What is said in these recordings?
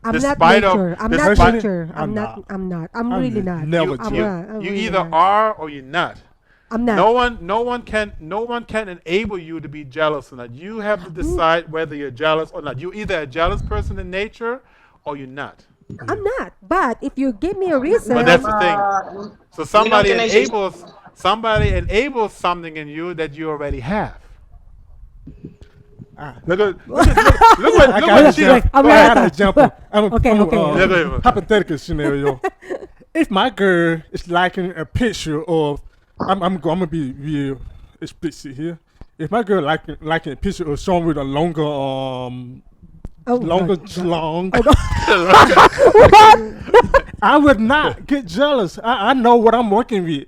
I'm not Despite of, nature. I'm not despite nature. I'm not. I'm not. I'm really not. Never I'm you, not. I'm you really either not. are or you're not. I'm not. No one can enable you to be jealous or not. You have to Mm, decide whether you're jealous or not. You're either a jealous person in nature or you're not. I'm not. But if you give me a But reason, that's the thing. So Ninong, can I say somebody enables something in you that you already have. Ah, Look I look got an what she. Wait, example. I'm I gonna got an talk. example. Okay, okay. Look at Hypothetical scenario. If my girl is liking a picture of, I'm gonna be real explicit here. If my girl liking a picture of someone with a longer Oh longer God. schlong, What? I would not get jealous. I know what I'm working with.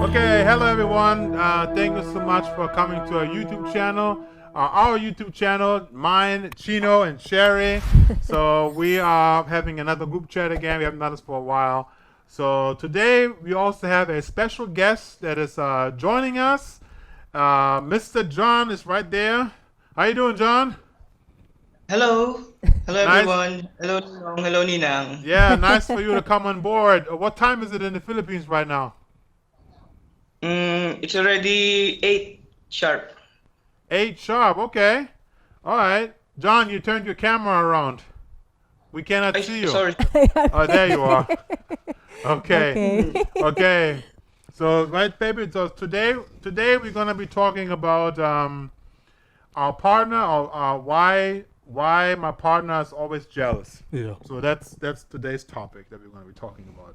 Okay, hello everyone. Thank you so much for coming to our YouTube channel. Our YouTube channel, mine, Chino, and Sherry. So we are having another group chat again. We haven't done this for a while. So today we also have a special guest that is joining us. Mr. John is right there. How you doing, John? hello? Hello, Nice. everyone. Hello, Ninong. Hello, Ninang. Yeah, nice for you to come on board. What time is it in the Philippines right now? It's already 8 sharp. 8 sharp. Okay. All right. John, you turned your camera around. We cannot see you. Sorry. Oh, there you are. Okay. Okay. Okay. So, right, baby. So today we're gonna be talking about our partner, or why my partner is always jealous. Yeah. So that's today's topic that we're gonna be talking about.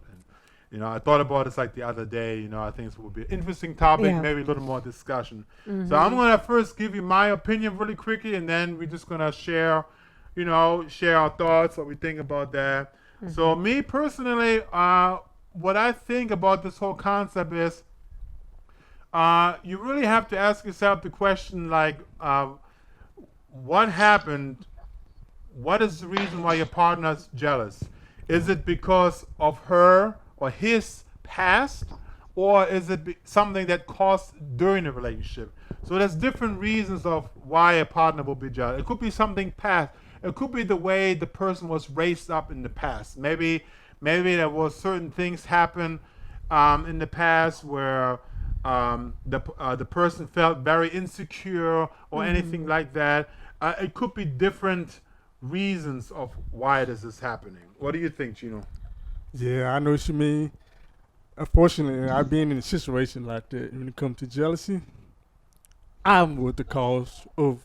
And I thought about this like the other day. I think this will be an interesting topic, Yeah. maybe a little more discussion. So I'm gonna first give you my opinion really quickly, and then we're just gonna share our thoughts, what we think about that. So me personally, what I think about this whole concept is, you really have to ask yourself the question like, what happened? What is the reason why your partner's jealous? Is it because of her or his past, or is it something that caused during the relationship? So there's different reasons of why a partner will be jealous. It could be something past. It could be the way the person was raised up in the past. Maybe there was certain things happen in the past where the person felt very insecure or anything like that. It could be different reasons of why this is happening. What do you think, Gino? Yeah, I know what you mean. Unfortunately, I've been in a situation like that when it comes to jealousy. I'm with the cause of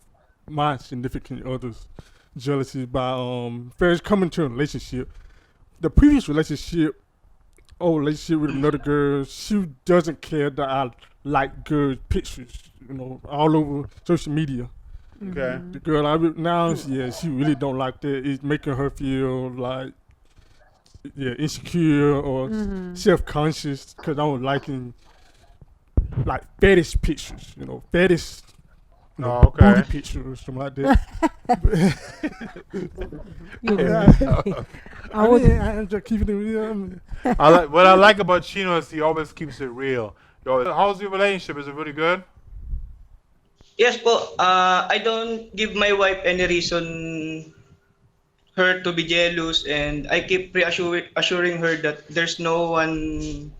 my significant other's jealousy by first coming to a relationship. The previous relationship with another girl, she doesn't care that I like girls' pictures, all over social media. Okay. The girl I'm with now, she really don't like that. It's making her feel like insecure or self-conscious because I'm liking like fetish pictures, fetish Oh, okay. booty pictures or something like that. I'm just keeping it real. What I like about Chino is he always keeps it real. How's your relationship? Is it really good? Yes po, I don't give my wife any reason her to be jealous, and I keep assuring her that there's no one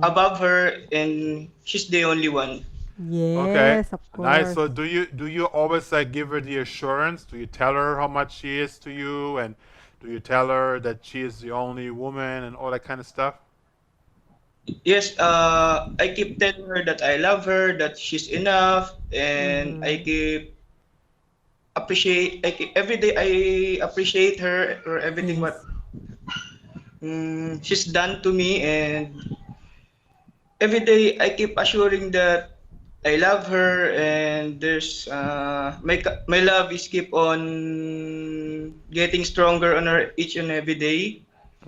above her and she's the only one. Okay. Yes, of Nice. course. So do you always like give her the assurance? Do you tell her how much she is to you, and do you tell her that she is the only woman and all that kind of stuff? Yes, I keep telling her that I love her, that she's enough, and I keep every day I appreciate her or everything Yes. what she's done to me, and every day I keep assuring that I love her, and there's my love is keep on getting stronger on her each and every day,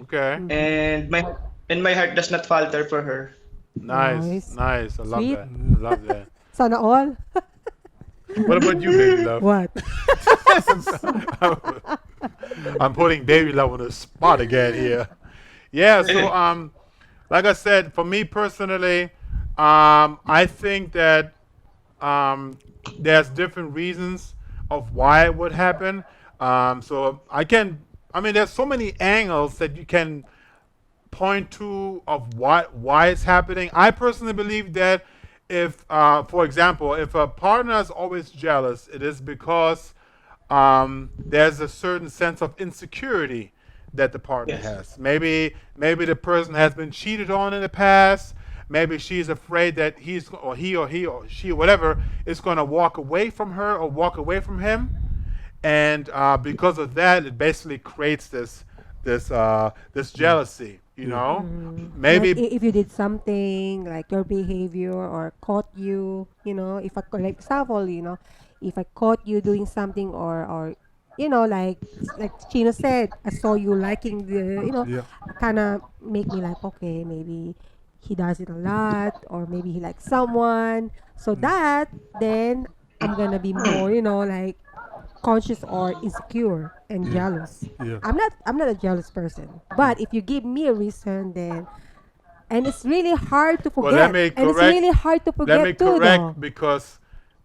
Okay. and my heart does not falter for her. Nice. Nice. Nice. I love Sweet. that. I love that. Sana all? What about you, baby love? What? I'm putting baby love on the spot again here. Yeah. So like I said, for me personally, I think that there's different reasons of why it would happen. So I mean, there's so many angles that you can point to of why it's happening. I personally believe that if, for example, if a partner is always jealous, it is because there's a certain sense of insecurity that the partner Yes. has. Maybe the person has been cheated on in the past. Maybe she's afraid that he or she or whatever is going to walk away from her or walk away from him, and because of that, it basically creates this jealousy. You know, maybe Like if you did something like your behavior or caught you, if like example, if I caught you doing something or like Chino said, I saw you liking Yeah. kind of make me like, okay, maybe he does it a lot or maybe he likes someone. So that then I'm gonna be more, like conscious or insecure and Yeah. jealous. Yeah. I'm not a jealous person. But if you give me a reason, then and it's really hard to well, forget. let me And it's correct. really hard to Let me forget too, correct though. because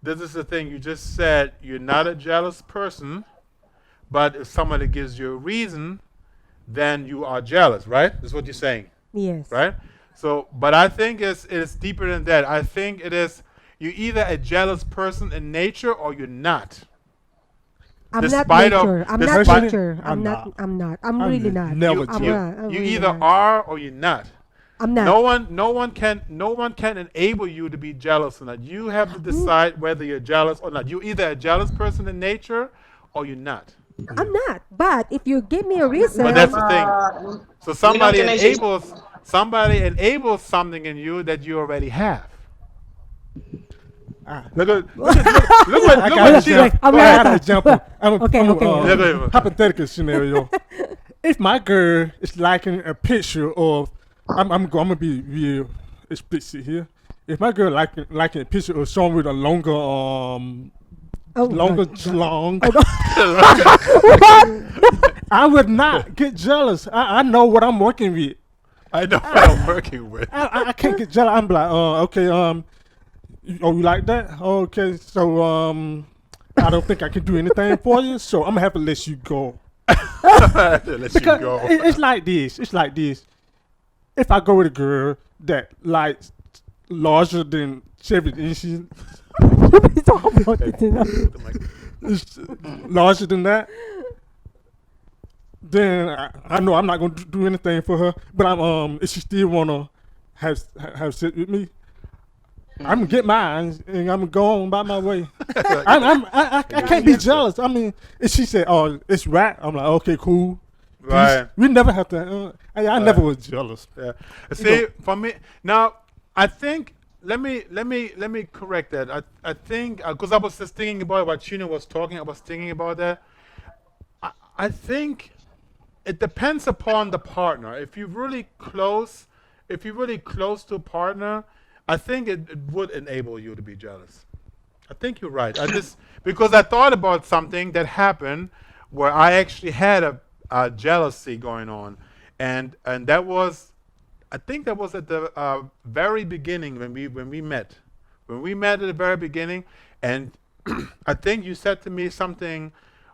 this is the thing you just said. You're not a jealous person, but if somebody gives you a reason, then you are jealous, right? That's what you're saying, Yes. right? So, but I think it's deeper than that. I think it is you're either a jealous person in nature or you're not. I'm not Despite of- nature. I'm not despite- nature. I'm I'm not. not. I'm not. I'm I'm really not. never I'm You, not. I'm you really either not. are or you're not. I'm not. No one can enable you to be jealous or not. You have to decide whether you're jealous or not. You're either a jealous person in nature or you're not. I'm not. But if you give me a reason, But that's the thing. So somebody can I say enables something in you that you already have. Ah. Look at look I what got Gio- example. I'm I like- got an example. Okay, okay. Look at- Hypothetical scenario. If my girl is liking a picture of, I'm gonna be real explicit here. If my girl liking a picture of someone with a longer longer God. schlong, I would not get jealous. I know what I'm working with. I know what I'm working with. I can't get jealous. I'm like, okay, you like that? Okay, so I don't think I can do anything for you, so I'm gonna have to let you go. Let you Because go. it's like this. It's like this. If I go with a girl that likes larger than 7 inches, We talk about it, it's larger than that, then I know I'm not gonna do anything for her. But if she still wanna have sex with me, I'm gonna get mine and I'm gonna go on by my way. I can't be jealous. I mean, if she said, "Oh, it's right," I'm like, "Okay, cool." Right. We never have to. I never was jealous. Yeah. See, for me now, I think let me correct that. I think because I was just thinking about what Chino was talking. I was thinking about that. I think it depends upon the partner. If you're really close to a partner, I think it would enable you to be jealous. I think you're right. Because I thought about something that happened where I actually had a jealousy going on, and that was, I think that was at the very beginning when we met. When we met at the very beginning, and I think you said to me something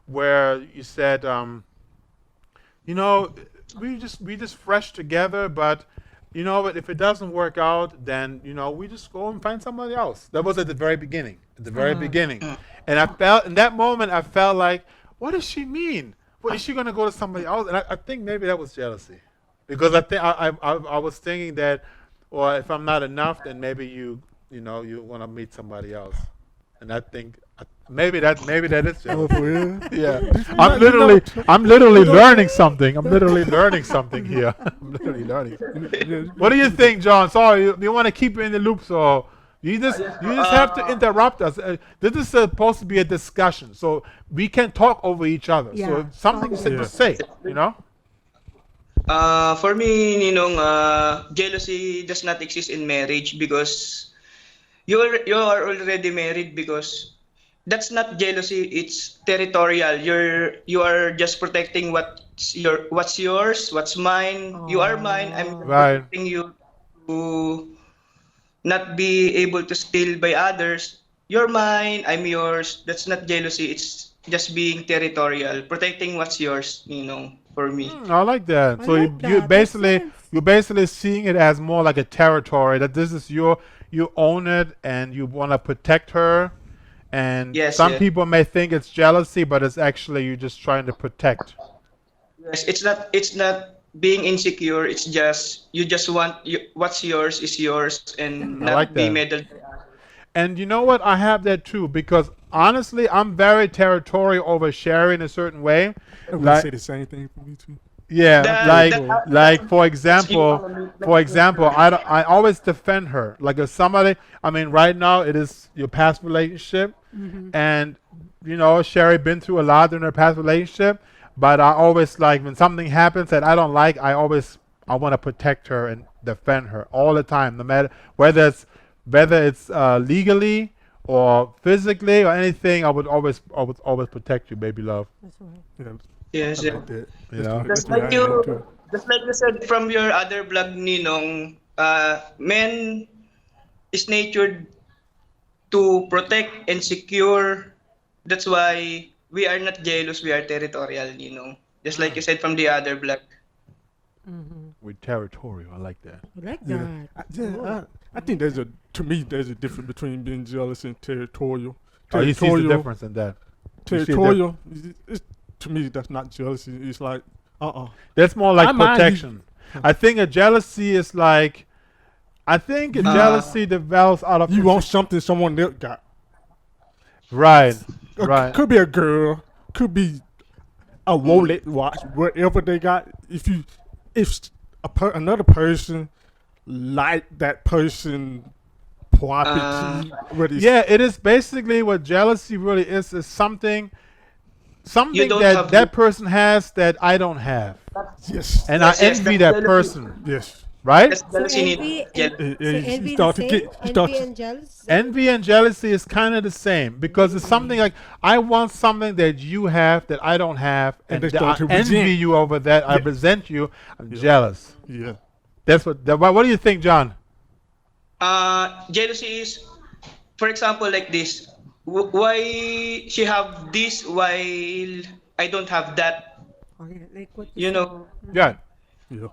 where you said, we just fresh together, but you know what? If it doesn't work out, then we just go and find somebody else. That was at the very beginning. At the very beginning, and I felt in that moment, I felt like, what does she mean? What is she gonna go to somebody else? And I think maybe that was jealousy, because I think I was thinking that, well, if I'm not enough, then maybe you want to meet somebody else, and I think maybe that is jealousy. Oh, for real? Yeah, I'm literally learning something. I'm literally learning something here. I'm literally learning. What do you think, John? Sorry, you want to keep you in the loop, so you just have to interrupt us. This is supposed to be a discussion, so we can talk over each other. So Yeah. if something to say, For me, Ninong, jealousy does not exist in marriage because you are already married, because that's not jealousy, it's territorial. You are just protecting what's yours, what's mine. You are mine, I'm Right. protecting you. to not be able to steal by others. You're mine, I'm yours. That's not jealousy. It's just being territorial, protecting what's yours. For me. I like that. I So like you that. Makes basically sense. you're basically seeing it as more like a territory that this is your you own it and you want to protect her. And Yes, some yes, people may think it's jealousy, but it's actually you just trying to protect. yes. It's not being insecure. It's just you just want what's yours is yours and I like not be that. meddled. And you know what? I have that too because honestly, I'm very territorial over sharing a certain way. I would Like say the same thing for me too. yeah, I'm That that territorial. like that's you gonna for make example, sure. I always defend her. Like if somebody, I mean, right now it is your past relationship, and Sherry been through a lot in her past relationship. But I always like when something happens that I don't like, I want to protect her and defend her all the time, no matter whether it's legally or physically or anything. I would always protect you, baby love. That's right. Yeah, I Yes, yes. like that. You know. That's Just the way like I am too. you said from your other blog, Ninong, men is natured to protect and secure. That's why we are not jealous, we are territorial. Just like you said from the other blog. We're territorial. I like that. I like Yeah, that. I think to me there's a difference between being jealous and territorial. Oh, you see the Territorial, difference in that. You see the territorial. To me, that's not jealousy. It's like, That's more I like mind you. protection. I think a jealousy is like, I think a jealousy develops out of you want something someone else got. right, Or right. Could be a girl, could be a Rolex watch, whatever they got. If another person like that person property, what is Yeah, it is basically what jealousy really is something You don't that have that person has that I don't have, yes, and Yes, I yes, envy that's that jealousy. person, yes. right? That's So jealousy need. envy Jeal- and Eh, so eh, you envy the start to same. get- you Envy start to- and jealous. Envy and jealousy is kind of the same because it's something like I want something that you have that I don't have, And and they start I to envy resent. you over that. I Yeah. resent you. I'm Yeah. jealous. Yeah. That's what do you think, John? Jealousy is, for example, like this. Why she have this while I don't have that? Oh, yeah, like what You you know. saw. Yeah, Yeah.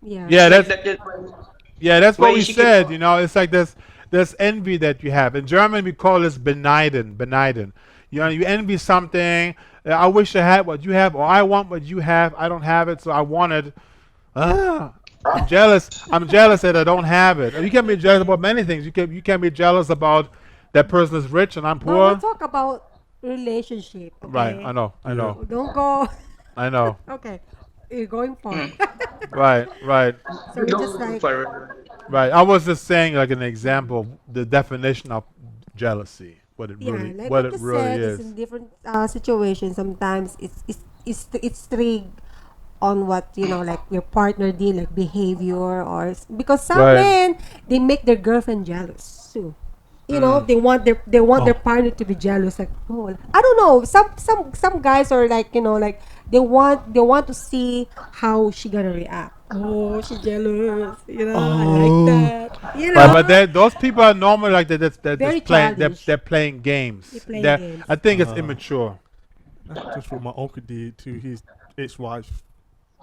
Yeah. yeah. Like That's that. Yeah, that's what Why we she keep said. It's like this envy that you have. In German, we call this beneiden. Beneiden. You envy something. I wish I had what you have, or I want what you have. I don't have it, so I want it. I'm jealous. I'm jealous that I don't have it. You can be jealous about many things. You can be jealous about that person is rich and I'm But we'll poor. talk about relationship. Okay? Right. I know. I know. Don't go. I know. Okay. You're going far. Right. Right. So we just like Right. I was just saying, like an example, the definition of jealousy. What it yeah, really, like what what it you really said, it's is. in different situations. Sometimes it's triggered on what like your partner did, like behavior because some Right. men they make their girlfriend jealous too. They want their partner to be jealous. Like, oh, I don't know. Some guys are like like they want to see how she gonna react. Oh, she jealous. I like that. But those people are normally like that. They're Very just playing. childish. They're playing games. They're playing games. I think it's immature. That's what my uncle did to his ex-wife.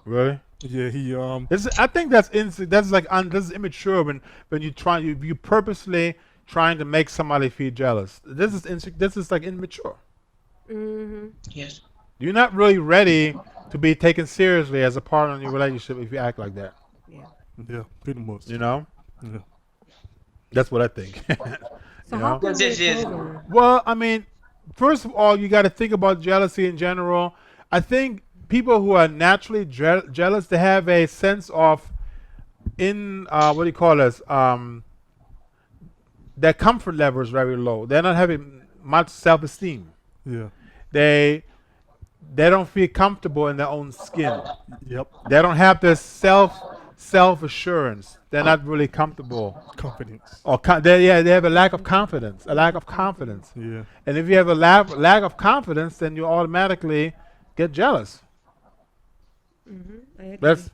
Really? Yeah, he I think that's immature when you purposely trying to make somebody feel jealous. This is like immature. Yes. You're not really ready to be taken seriously as a partner in your relationship if you act like that. yeah, pretty much. Yeah. Yeah. That's what I think. So You how know? can Yes, we yes. recover? Well, I mean, first of all, you got to think about jealousy in general. I think people who are naturally jealous, they have a sense of what do you call this? Their comfort level is very low. They're not having much self-esteem. Yeah. They don't feel comfortable in their own skin. Yep. They don't have this self-assurance. They're not really comfortable. Confidence. Or they have a lack of confidence. Yeah. And if you have a lack of confidence, then you automatically get jealous. I agree. That's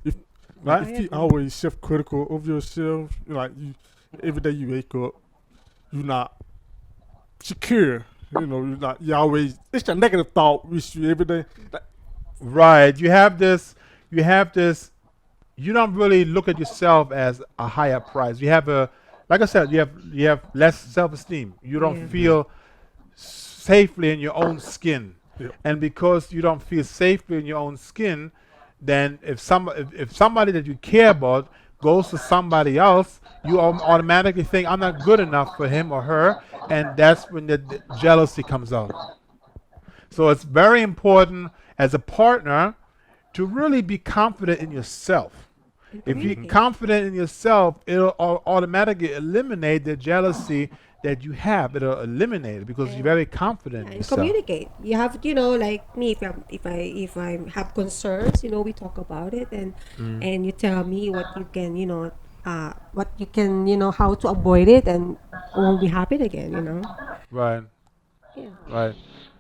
Like Right? if I you agree. always self-critical of yourself, like you, every day you wake up, you're not secure. You're not. You always. It's the negative thought with you every day. Like, Right. You have this. You have this. You don't really look at yourself as a higher price. You have a, like I said, you have less self-esteem. You don't Yeah. feel safely in your own skin, yeah, and because you don't feel safely in your own skin, then if somebody that you care about goes to somebody else, you automatically think I'm not good enough for him or her, and that's when the jealousy comes out. So it's very important as a partner to really be confident in yourself. And If you're communicate. confident in yourself, it'll automatically eliminate the jealousy that you have. It'll eliminate it because you're very confident Yeah, in and yourself. communicate. You have, like me, if I have concerns, we talk about it, and you tell me what you can, how to avoid it, and it won't be happen again. Right, Yeah. right.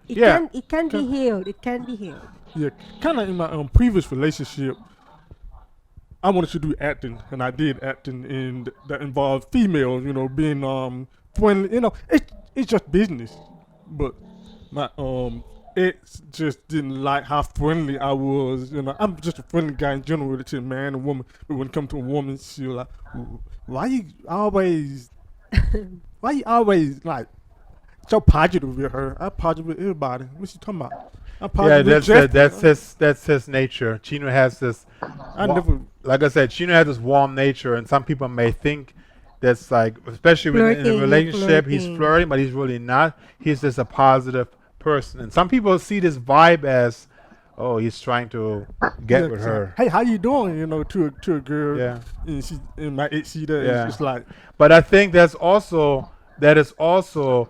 It Yeah, can it can be Kind- healed. It can be healed. yeah. Kind of in my previous relationship, I wanted to do acting, and I did acting, and that involved females. Being friendly. It's just business, but my ex just didn't like how friendly I was. I'm just a friendly guy in general to a man and woman. But when it comes to a woman, she was like, "Why you always? Why you always like so positive with her? I'm positive with everybody. What you talking about? I'm yeah. positive with Jeff. That's his nature. Chino has this. I wa- never. Like I said, Chino has this warm nature, and some people may think that's like, especially when in a Flirting, you're relationship, he's flirting. flirting, but he's really not. He's just a positive person, and some people see this vibe as, oh, he's trying to get Yeah, with so, her. hey, how you doing? To a girl, Yeah. and my ex see that. Yeah. It's just like, But I think that is also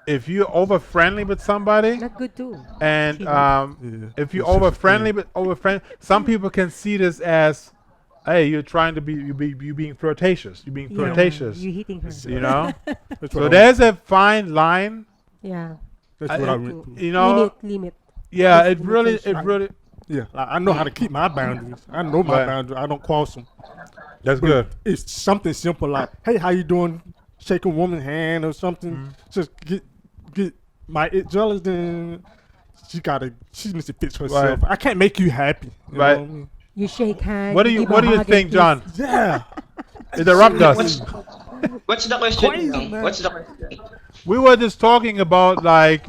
if you're over friendly with somebody, Not good too. and yeah, if you're it's just over a friendly thing. with over friend, some people can see this as, hey, you're trying to be you being flirtatious. You're being Yeah, flirtatious. you hitting her. You know. That's So what I, there's a fine line. Yeah. that's I- what I it- went through. You know. Limit. Yeah. There's It limitation. really. Yeah, like, I know how to keep my boundaries. I know my Right. boundaries. I don't cross them. That's But good. it's something simple like, hey, how you doing? Shake a woman's hand or something. Mm-hmm. Just get my ex jealous. Then she needs to fix herself. Right. I can't make you happy. You Right. know what I mean? You shake hands. What do you give a What do you hug and think, kiss. John? Yeah. Interrupt us. What's the question? Crazy, man. What's the question? We were just talking about why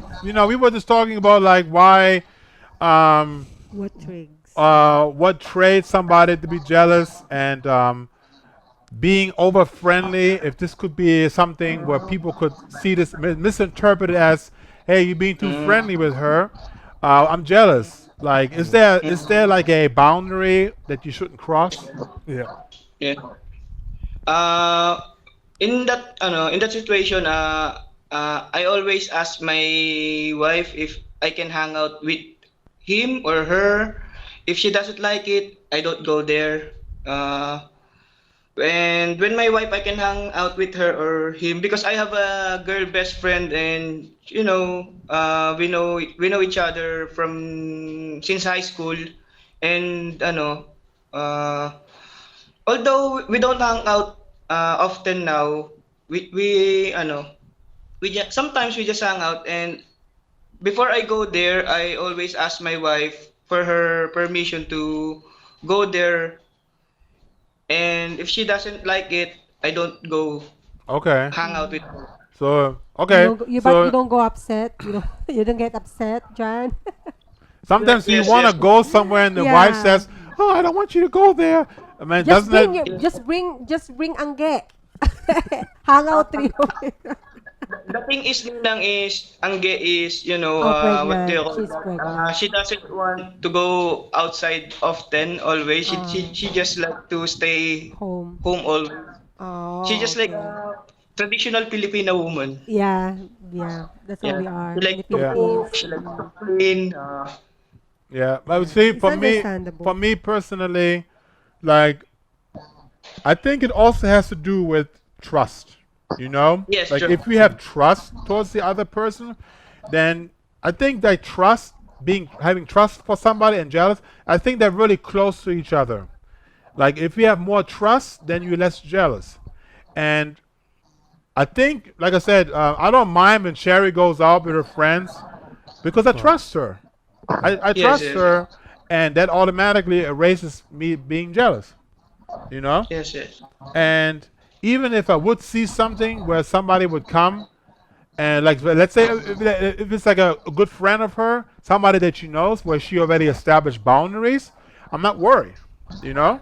What trigs? what traits somebody to be jealous, and being over friendly. If this could be something where people could see this misinterpreted as, hey, you're being too friendly with her, I'm jealous. Like, is there like a boundary that you shouldn't cross? Yeah. Yeah. Uh, in that situation, I always ask my wife if I can hang out with him or her. If she doesn't like it, I don't go there. And when my wife, I can hang out with her or him because I have a girl best friend, and we know each other from since high school, and uh, although we don't hang out often now, sometimes we just hang out, and before I go there, I always ask my wife for her permission to go there, and if she doesn't like it, I don't go Okay. hang out with her. So You okay. don't, but you So don't go upset. You don't. You don't get upset, John. sometimes you Yes, want to yes. go somewhere, and the wife Yeah. says, "Oh, I don't want you to go there." I mean, just doesn't bring that? your, just bring angge. Hang out trio. The thing is, Ninang is, Angge is, what do you Pregnant. call She's that? pregnant. She doesn't want to go outside often, always. She just like to stay Home. home always. Oh. She just like okay. a traditional Filipina woman. Yeah, yeah. That's how Yeah. we are She in like the to Yeah. cook, Philippines. she like to clean. Yeah, I would say It's for me, understandable. personally, like I think it also has to do with trust. You know, Yes, like true. if we have trust towards the other person, then I think that having trust for somebody and jealous, I think they're really close to each other. Like if you have more trust, then you're less jealous. And I think, like I said, I don't mind when Sherry goes out with her friends because I Right. trust her. I Yes, trust yes, yes. her, and that automatically erases me being jealous. You know. Yes, yes. And even if I would see something where somebody would come and like let's say if it's like a good friend of her, somebody that she knows where she already established boundaries, I'm not worried. You know.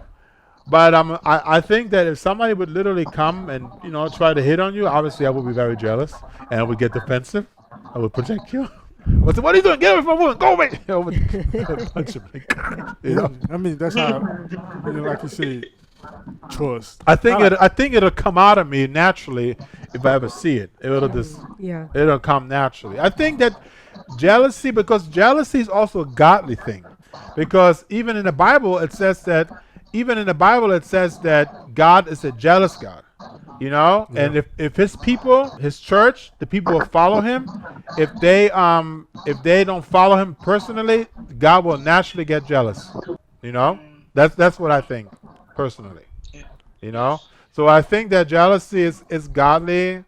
But I think that if somebody would literally come and try to hit on you, obviously I would be very jealous and I would get defensive. I would protect you. What are you doing? Get away from my woman! Go away! I would punch him. Yeah, I mean that's how, like you said, trust. I think it'll come out of me naturally if I ever see it. Yeah. It'll come naturally. I think that jealousy, because jealousy is also a godly thing, because even in the Bible it says that God is a jealous God. Yeah. And if his people, his church, the people who follow him, if they don't follow him personally, God will naturally get jealous. You know, that's what I think personally. Yeah. You know, Yes. so I think that jealousy is godly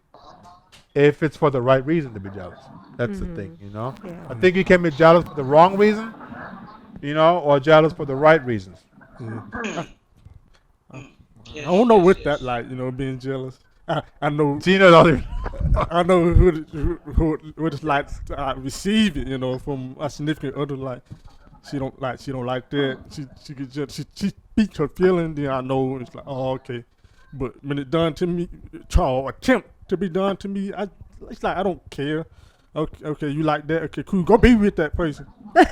if it's for the right reason to be jealous. That's the thing. Yeah. I think you can be jealous for the wrong reason, or jealous for the right reasons. Yeah. I Yes, don't know yes, what that yes. like, being jealous. I know Gina don't even. I know who what it's like to receive it, from a significant other. Like she don't like that. She get she speaks her feeling. Then I know it's like, oh, okay. But when it done to me, try or attempt to be done to me, it's like I don't care. Okay, you like that? Okay, cool. Go be with that person.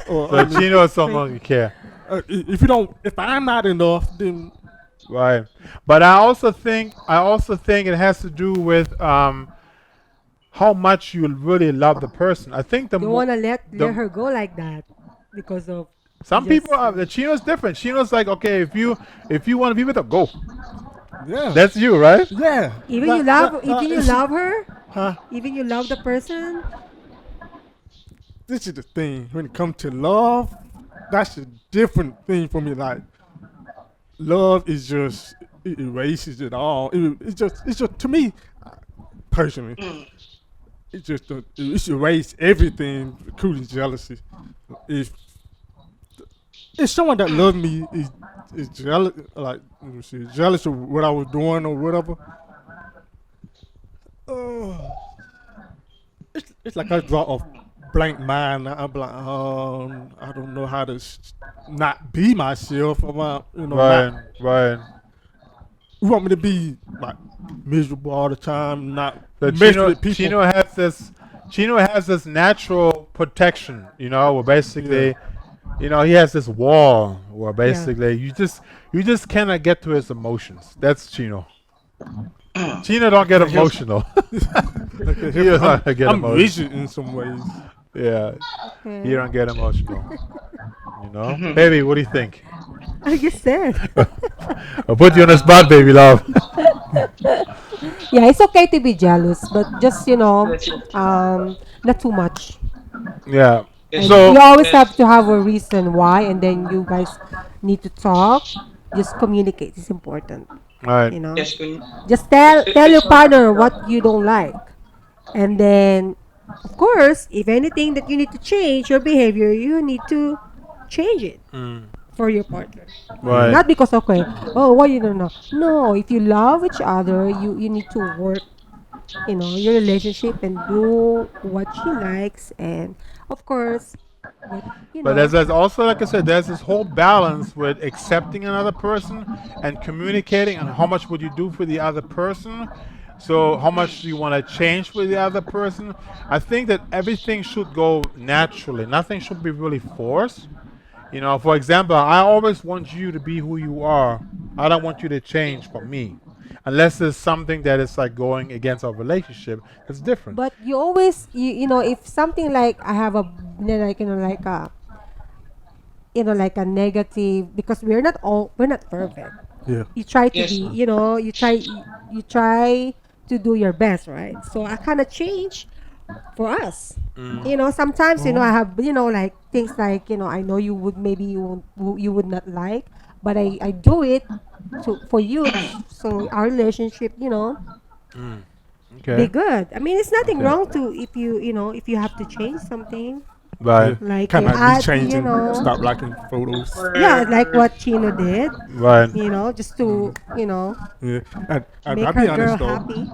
Or So Gina is someone you care. if you don't, if I'm not enough, then Right. But I also think it has to do with how much you really love the person. I think Don't want to let the her go like that because of some just people are the Chino's different. Chino's like, okay, if you want to be with her, go. yeah, That's you, right? yeah. even you love her, Huh? even you love the person. This is the thing. When it comes to love, that's a different thing for me. Like love is just it erases it all. It's just to me personally. It's erase everything, including jealousy. If someone that loved me is jealous, like let me see, jealous of what I was doing or whatever, uh, it's like I draw a blank mind. I'm like, I don't know how to not be myself. Or Right, not. right. You want me to be like miserable all the time, not So mess Chino with people. Chino has this natural protection, where Yeah. basically, he has this wall where Yeah. basically you just cannot get to his emotions. That's Chino. Chino don't get Can't help it. emotional. Okay, He does I'm, not get I'm emotional. rigid in some ways. Yeah, he Okay. don't get emotional. Baby, what do you think? I just said. I'll put you on the spot, baby love. Yeah, it's okay to be jealous, but just Yes, yes. not too much. Yeah. Yes, And you So, always have yes. to have a reason why, and then you guys need to talk. Just communicate. It's important. all right. You know. Yes, Queen. Just It's, tell your it's not partner what you don't like, and then, of course, if anything that you need to change your behavior, you need to change it Mm, for your partner. Yeah. right. Not because okay, oh, why you don't know? No, if you love each other, you need to work, your relationship and do what she likes, and of course, but But there's also, like I said, there's this whole balance with accepting another person and communicating, and how much would you do for the other person. So how much do you want to change for the other person? I think that everything should go naturally. Nothing should be really forced. For example, I always want you to be who you are. I don't want you to change for me. Unless there's something that is like going against our relationship, it's different. but you always if something like I have a like like a negative, because we're not perfect. Yeah. You try to be, yes. you try to do your best, right? So I kind of change for us. Sometimes I Oh. have like things like I know you would maybe you would not like, but I do it to for you, so our relationship, be Okay. good. I mean, it's nothing Okay. wrong to if if you have to change something, Yeah. Right. like Kind you of be add, changing. Stop liking photos. yeah, like For what Chino did, Right. just to, Yeah. I make be her girl honest though. happy.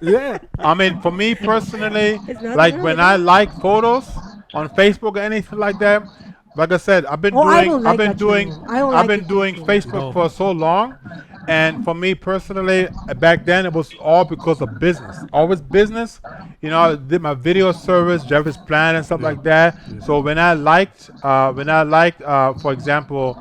Yeah. I mean, for me personally, It's nothing like wrong when with I that. like photos on Facebook or anything like that, like I said, Oh, I don't like that, Chino. I don't I've like been it too, doing Chino. Facebook for so long, and for me personally, back then it was all because of business, always business. I did my video service, Jeffrey's Plan, and stuff Yeah. like that. Yeah. So for example,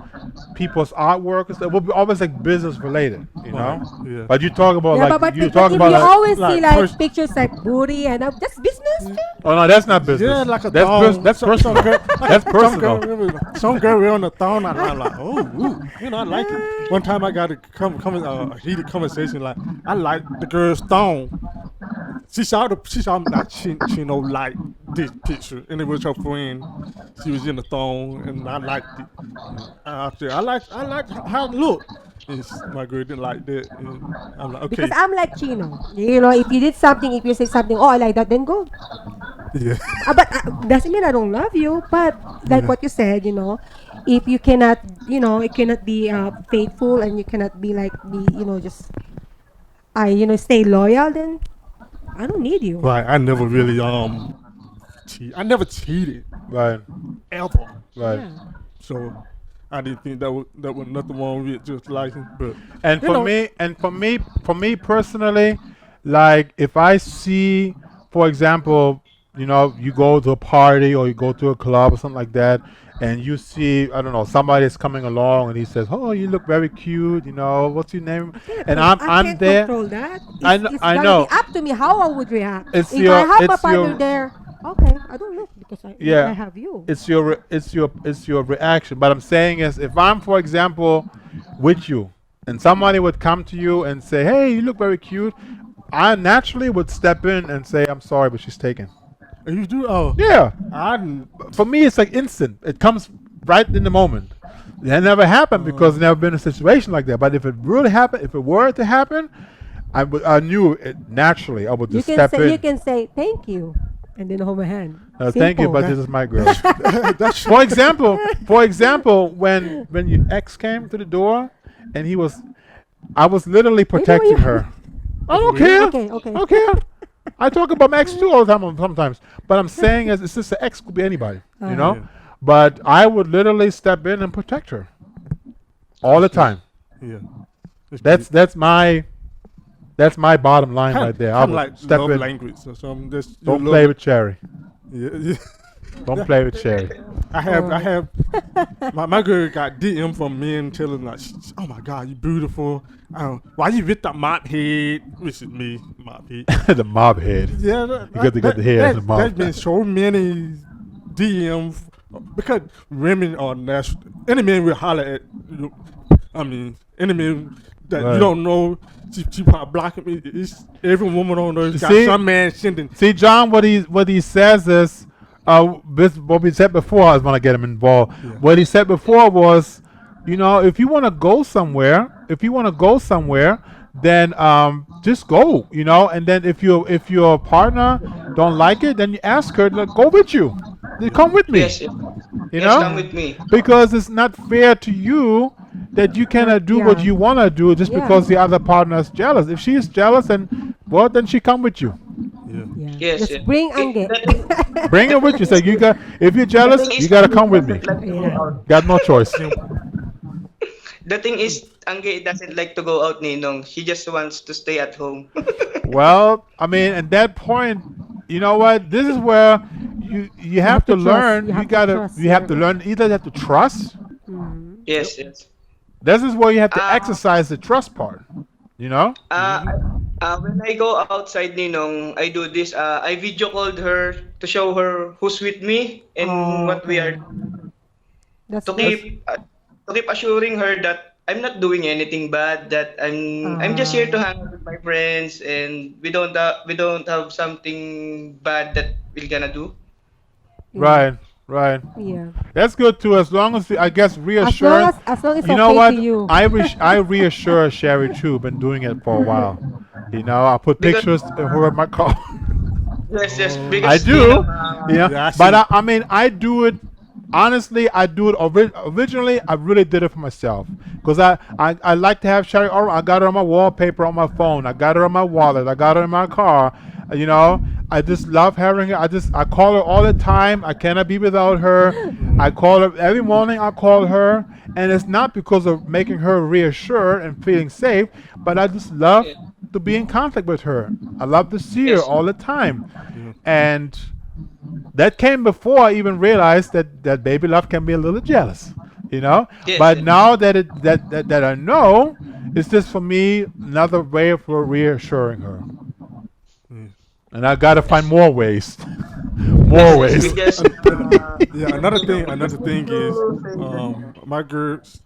people's artwork, it would be always like business related, Right. Yeah. But you talk about Yeah, like but if you always see Like like first. pictures like booty and that's business too. oh no, that's not Yeah, business. like a That's thong. that's Some personal. girl, That's personal. some girl wearing a thong. I'm like, oh, ooh, I like it. One time I got a heated conversation. Like, I like the girl's thong. She saw me like she know like this picture, and it was her friend. She was in the thong, and I liked it. I said, I like how it looked. And my girl didn't like that. And I'm like, Because okay, I'm like Chino. If you did something, if you say something, oh, I like that, then go. yeah, But doesn't mean I don't love you. But like Yeah. what you said, if you cannot, it cannot be faithful, and you cannot just stay loyal, then I don't need you. right. I never really I never cheated Right. ever. Right. Yeah. So I didn't think that was nothing wrong with it, just liking. But And you for know, me, for me personally, like if I see, for example, you go to a party or you go to a club or something like that, and you see, I don't know, somebody is coming along and he says, "Oh, you look very cute. What's your name?" And I I'm can't there. control that. It's I gonna be know. up to me how I would react. It's If I your have my it's partner your there, okay, I don't look because I yeah. have you. It's your reaction. But I'm saying is, if I'm, for example, with you, and somebody would come to you and say, "Hey, you look very cute," I naturally would step in and say, "I'm sorry, but she's taken." you do. Oh, Yeah. I didn't. For me, it's like instant. It comes right in the moment. That never happened because never been a situation like that. But if it really happened, if it were to happen, I knew it naturally. I would You just can step say in. you can say thank you, and then hold my hand. Thank you, Simple. but this is my girl. That's For example, when your ex came to the door, and I was literally protecting you- her. I don't care. Okay, okay. I don't care. I talk about my ex too all the time sometimes. But I'm saying is it's just the ex could be anybody, Yeah. But I would literally step in and protect her all the time. Yeah. It's That's my bottom line right there. I Kind would of like step love in. language or something. Just Don't play with Cherry. Yeah, yeah. Don't play with Cherry. I have my girl got DM from men telling like, oh my God, you beautiful. Why you with that mop head? Which is me, mop head. The mob head. Yeah, got to get the hair as a mop. There's been so many DMs because women are natural. Any man will holler at you. I mean, any man that Right. you don't know, she probably blocking me. It's every woman on earth got See? some man sending. See, John, what he says is, what we said before. I was gonna get him involved. Yeah. What he said before was, if you want to go somewhere, then just go. And then if your partner don't like it, then you ask her to go with you. They come with me. yes, You yes, know, come with me. because it's not fair to you that you cannot do what Yeah. you want to do just Yeah. because the other partner is jealous. If she is jealous, then she come with you. Yeah. Yeah. Yes, Just yes. bring It- Angge. that- Bring her with you. Say if you're jealous, thing you is, gotta come with me. doesn't like to go Yeah. out. Got no choice. The thing is, Angge doesn't like to go out, Ninong. She just wants to stay at home. Well, I mean, at that point, you know what? This is where you have to to trust. learn. You have to gotta trust, you have yeah. to learn. Either you have to trust. Yes, yes. This is where you have to Ah. exercise the trust part. You know? When I go outside, Ninong, I do this. I video called her to show her who's with me and Oh, what we okay. are That's to keep assuring her that I'm not doing anything bad. That I'm just here to hang out with my friends, and we don't have something bad that we're gonna do. Yeah. Right. Right. Yeah. That's good too. As long as I guess As long reassurance. as long as it's You know okay to what? you. I reassure Sherry too. Been doing it for a while. You know, I put Because pictures of her in my car. yes, Oh, I because do. Yeah, yeah, I but see. I mean, I do it. Honestly, I do it originally. I really did it for myself because I like to have Sherry. Oh, I got her on my wallpaper on my phone. I got her on my wallet. I got her in my car. You know, I just love having her. I call her all the time. I cannot be without her. I call her every morning. I call her, and it's not because of making her reassured and feeling safe, but I just love to be in contact with her. I love to see her yes, all the time, Yeah. and that came before I even realized that baby love can be a little jealous, you know. yes, But yes. now that I know, it's just for me another way of reassuring her, Yeah. and I gotta find Yes. more ways, Yes, more yes, we ways. just, Yeah, another you know, thing, we just another need thing is, to say that. my girls,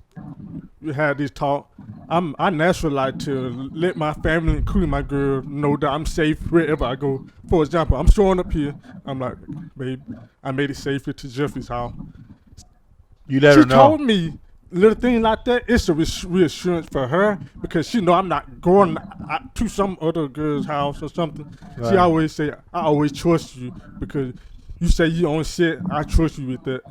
we had this talk. I naturally like to let my family, including my girl, know that I'm safe wherever I go. For example, I'm showing up here. I'm like, babe, I made it safer to Jeffrey's house. You let She her know. told me little thing like that. It's a reassurance for her because she know I'm not going to some other girl's house or something. She Right. always say, I always trust you because you say you own shit. I trust you with that.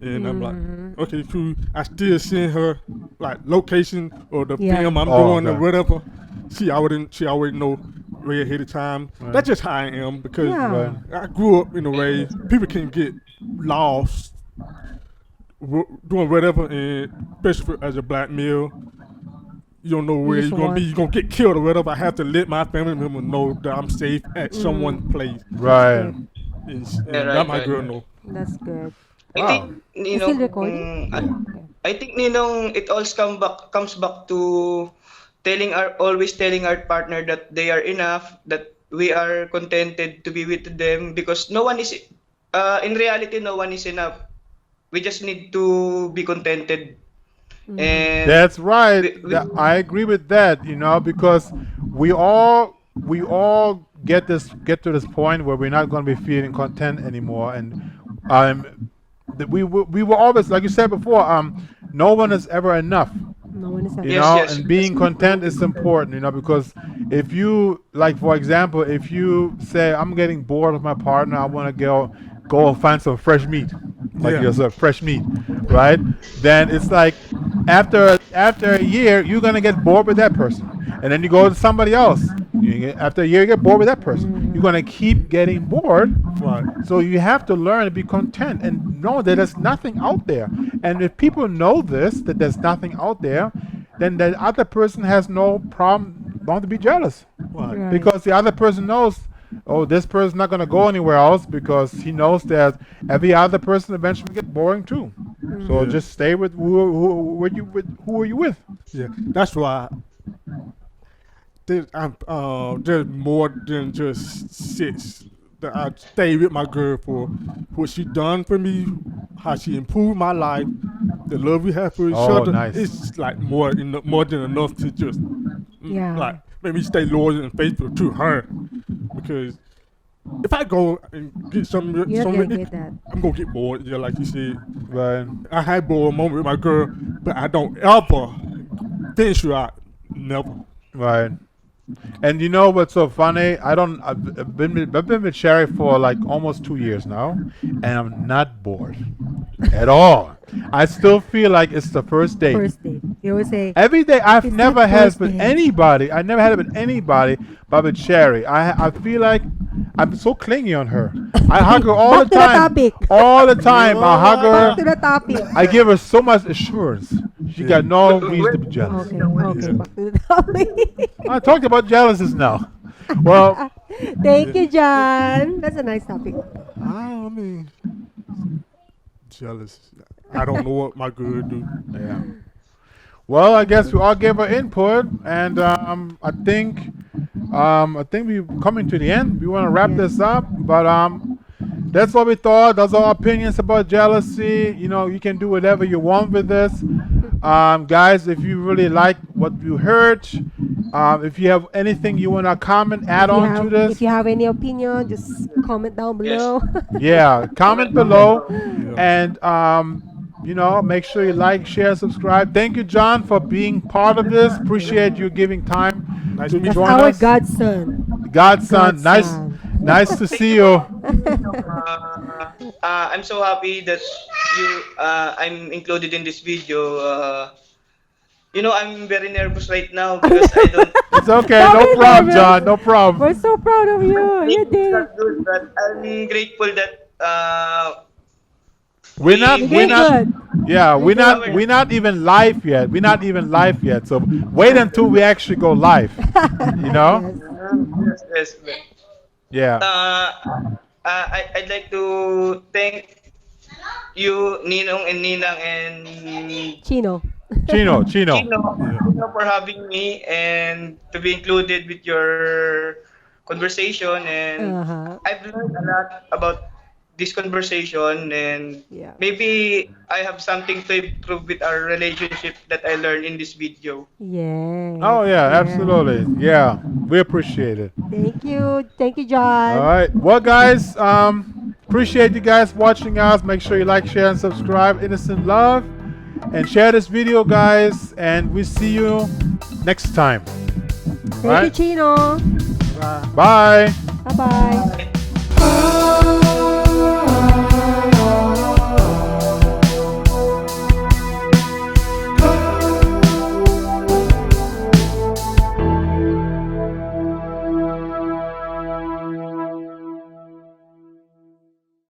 And I'm like, okay, cool. I still send her like location or the Yeah. film I'm Oh, doing or okay. whatever. She already know way ahead of time. Right. That's just how I am because Yeah. Right. I grew up in a way people can get lost doing whatever, and especially as a black male, you don't know where just you're gonna be. want. You're gonna get killed or whatever. I have to let my family member know that I'm safe at someone's place, That's Right. good. Yeah, and that right, my right, girl right. know. That's good. I Wow. think, It's still recording? Yeah. Okay. I think Ninong, it all comes back to always telling our partner that they are enough, that we are contented to be with them because no one is in reality no one is enough. We just need to be contented and That's right. we I agree with that. You know, because we all get to this point where we're not going to be feeling content anymore, and um, we were always, like you said before, no one is ever enough. No one is You happy. yes, know, yes, and yes. being content is important. You know, because if you, like, for example, if you say I'm getting bored with my partner, I want to go and find some fresh meat, like Yeah, yourself, fresh meat, right? Then it's like after a year, you're gonna get bored with that person, and then you go to somebody else. After a year, you get bored with that person. You're gonna keep getting bored. right, So you have to learn to be content and know that there's nothing out there. And if people know this, that there's nothing out there, then the other person has no problem not to be jealous, right. Right. because the other person knows, oh, this person's not going to go anywhere else because he knows that every other person eventually get boring too. So Yeah, just stay with who are you with? yeah. That's why there's more than just sex. That I stay with my girl for what she done for me, how she improved my life, the love we have for each Oh, other. nice. It's like more than enough to just like Yeah. make me stay loyal and faithful to her. Because if I go and get You're not gonna get that. I'm gonna get bored. Yeah, like you said. Right. I had bored moment with my girl, but I don't ever finish her out. Never. Right. And you know what's so funny? I've been with Sherry for like almost 2 years now, and I'm not bored at all. I still feel like it's the first date. First date. You always say, Every day I've It's never that had first with date. anybody. I never had it with anybody but with Sherry. I feel like I'm so clingy on her. I hug her all Back the to the time. topic. All the time. I hug back to her. the topic. I give her so much assurance. She Yeah. got no reason to be jealous. Okay, okay, Yeah. back to the topic. I talked about jealousies now. Well, Thank you, John. That's a nice topic. I mean, jealous. I don't know what my girl do. yeah. Well, I guess we all gave our input, and I think we're coming to the end. We want to wrap Yes. this up, but that's what we thought. That's our opinions about jealousy. You know, you can do whatever you want with this. Guys, if you really like what you heard, If you have anything you want to comment, add If you on to have this, if you have any opinion, just comment down Yes. below. yeah, comment Comment down below, below. Yeah. and make sure you like, share, subscribe. Thank you, John, for being part of this. Appreciate you giving time Nice to That's meeting join you. our us. godson. Godson, nice, Godson. nice to Thank see you you. po. I'm so happy that I'm included in this video. I'm very nervous right now because I don't. It's okay, Don't no be problem, nervous. John, no We're problem. so proud of you. Maybe You it's did it. not good, but I'm grateful that We're not, You we we're did not, finished good. yeah, You we're did not, our. we're good. not even live yet. We're not even live yet. So wait until we actually go live. You know? Yes. Yes, yes. Yeah. I'd like to thank you, Ninong and Ninang, and Chino. Chino, Chino. Yeah. Chino for having me and to be included with your conversation. And Uh-huh. I've learned a lot about this conversation, and Yeah. maybe I have something to improve with our relationship that I learned in this video. Yes. Oh yeah, Yeah. absolutely. Yeah, we appreciate it. Thank you. Thank you, All John. right. Well, guys, appreciate you guys watching us. Make sure you like, share, and subscribe. Innocent love, and share this video, guys. And we see you next time. All Thank you, right. Chino. Bye. Bye. Bye-bye. Bye.